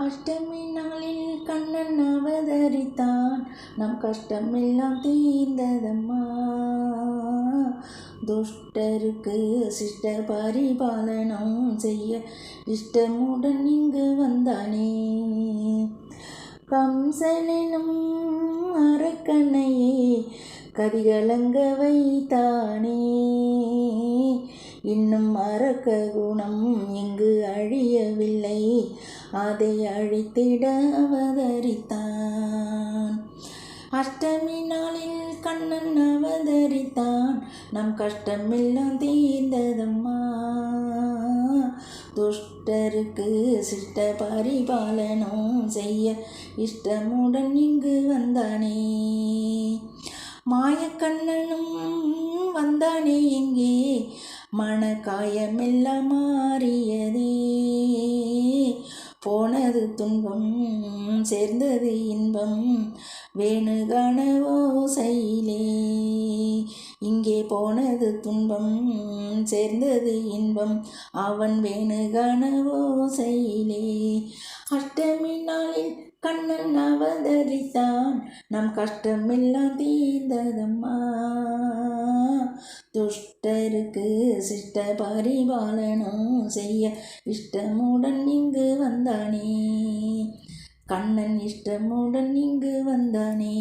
அஷ்டமி நாளில் கண்ணன் அவதரித்தான், நம் கஷ்டமெல்லாம் தீர்ந்ததம்மா. துஷ்டருக்கு சிஷ்ட பரிபாலனம் செய்ய இஷ்டமுடன் இங்கு வந்தானே. கம்சனும் அரக்கனையே கதிகலங்க வைத்தானே. இன்னும் அரக்க குணம் இங்கு அழியவில்லை, அதை அழித்திட அவதரித்தான். அஷ்டமி நாளில் கண்ணன் அவதரித்தான், நம் கஷ்டமெல்லாம் தீர்ந்ததம்மா. துஷ்டருக்கு சிஷ்ட பரிபாலனம் செய்ய இஷ்டமுடன் இங்கு வந்தானே. மாயக்கண்ணனும் வந்தானே இங்கே, மனக்காயமெல்லாம் மாறியதே. போனது துன்பம் சேர்ந்தது இன்பம், வேணுகான ஓசையிலே. இங்கே போனது துன்பம் சேர்ந்தது இன்பம், அவன் வேணுகான ஓசையிலே. அஷ்டமி நாளில் கண்ணன் அவதரித்தான், நம் கஷ்டமெல்லாம் தீர்ந்ததம்மா. துஷ்டருக்கு சிஷ்ட பரிபாலனம் செய்ய இஷ்டமுடன் இங்கு வந்தானே. கண்ணன் இஷ்டமுடன் இங்கு வந்தானே.